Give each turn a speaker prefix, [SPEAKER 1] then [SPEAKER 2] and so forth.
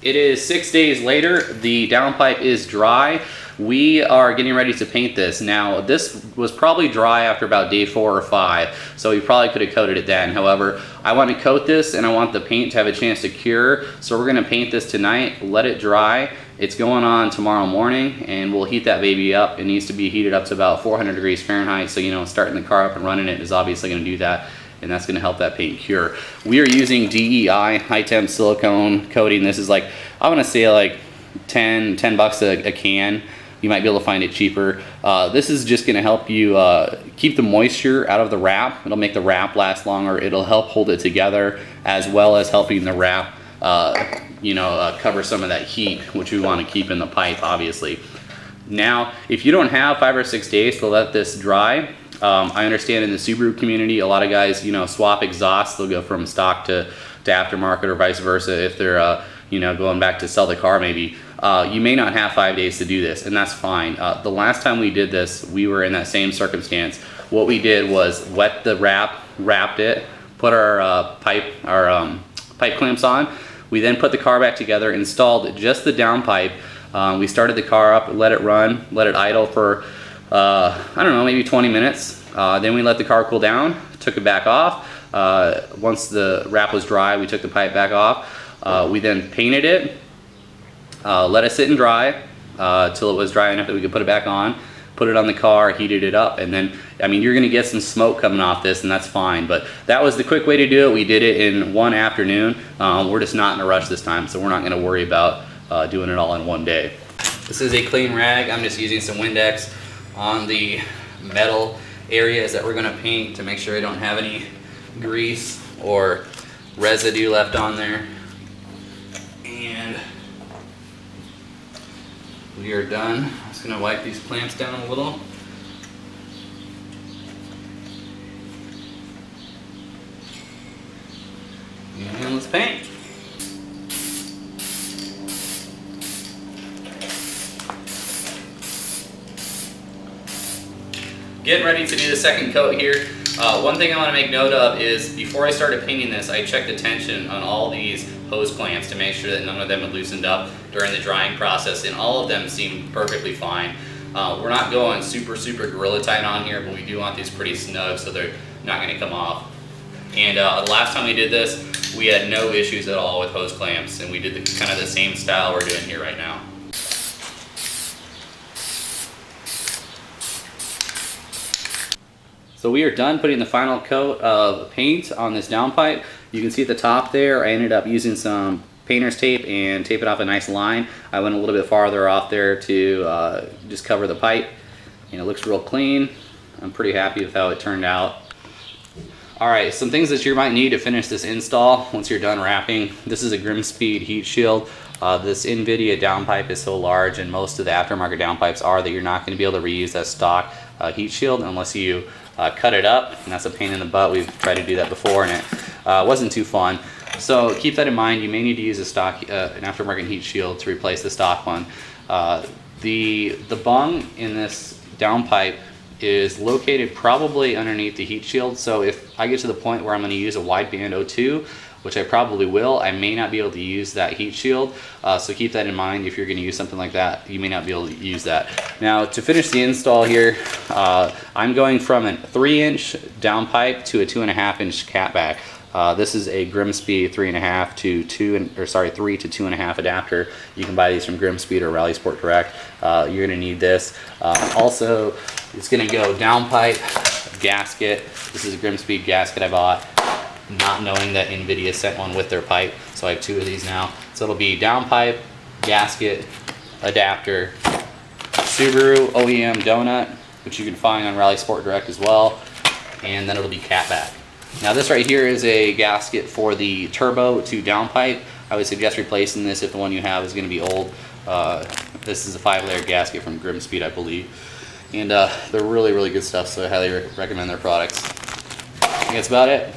[SPEAKER 1] It is 6 days later. The downpipe is dry. We are getting ready to paint this. Now, this was probably dry after about day 4 or 5, so we probably could have coated it then. However, I want to coat this and I want the paint to have a chance to cure, so we're going to paint this tonight, let it dry. It's going on tomorrow morning, and we'll heat that baby up. It needs to be heated up to about 400 degrees Fahrenheit, so starting the car up and running it is obviously going to do that, and that's going to help that paint cure. We are using DEI, high temp silicone coating. This is like, I want to say like 10 bucks a can. You might be able to find it cheaper. This is just gonna help you keep the moisture out of the wrap. It'll make the wrap last longer. It'll help hold it together, as well as helping the wrap cover some of that heat, which we wanna keep in the pipe, obviously. Now, if you don't have 5 or 6 days to let this dry, I understand in the Subaru community, a lot of guys, swap exhausts. They'll go from stock to aftermarket, or vice versa if they're going back to sell the car maybe. You may not have 5 days to do this, and that's fine. The last time we did this, we were in that same circumstance. What we did was wet the wrapped it, put our pipe clamps on. We then put the car back together, installed just the downpipe. We started the car up, let it run, let it idle for, I don't know, maybe 20 minutes. Then we let the car cool down, took it back off. Once the wrap was dry, we took the pipe back off. We then painted it, let it sit and dry till it was dry enough that we could put it back on, put it on the car, heated it up, and then, you're gonna get some smoke coming off this, and that's fine. But that was the quick way to do it. We did it in one afternoon. We're just not in a rush this time, so we're not gonna worry about doing it all in one day. This is a clean rag. I'm just using some Windex on the metal areas that we're gonna paint to make sure I don't have any grease or residue left on there. And we are done. I'm just gonna wipe these clamps down a little. And let's paint. Getting ready to do the second coat here. One thing I want to make note of is before I started painting this, I checked the tension on all these hose clamps to make sure that none of them had loosened up during the drying process, and all of them seemed perfectly fine. We're not going super Gorilla Tight on here, but we do want these pretty snug so they're not going to come off. And the last time we did this, we had no issues at all with hose clamps, and we did kind of the same style we're doing here right now. So we are done putting the final coat of paint on this downpipe. You can see at the top there, I ended up using some painter's tape and taping off a nice line. I went a little bit farther off there to just cover the pipe, and it looks real clean. I'm pretty happy with how it turned out. Alright, some things that you might need to finish this install once you're done wrapping. This is a Grimspeed heat shield. This NVIDIA downpipe is so large, and most of the aftermarket downpipes are, that you're not going to be able to reuse that stock heat shield unless you cut it up, and that's a pain in the butt. We've tried to do that before, and it wasn't too fun. So keep that in mind. You may need to use a stock, an aftermarket heat shield to replace the stock one. The bung in this downpipe is located probably underneath the heat shield, so if I get to the point where I'm going to use a wideband O2, which I probably will, I may not be able to use that heat shield, so keep that in mind. If you're going to use something like that, you may not be able to use that. Now, to finish the install here, I'm going from a 3-inch downpipe to a 2.5-inch catback. This is a Grimspeed 3.5 to 3 to 2.5 adapter. You can buy these from Grimspeed or Rally Sport Direct. You're going to need this. Also, it's going to go downpipe, gasket. This is a Grimspeed gasket I bought, not knowing that NVIDIA sent one with their pipe, so I have 2 of these now. So it'll be downpipe, gasket, adapter, Subaru OEM donut, which you can find on Rally Sport Direct as well, and then it'll be catback. Now this right here is a gasket for the turbo to downpipe. I would suggest replacing this if the one you have is going to be old. This is a 5-layer gasket from Grimspeed, I believe, and they're really good stuff, so I highly recommend their products. I think that's about it.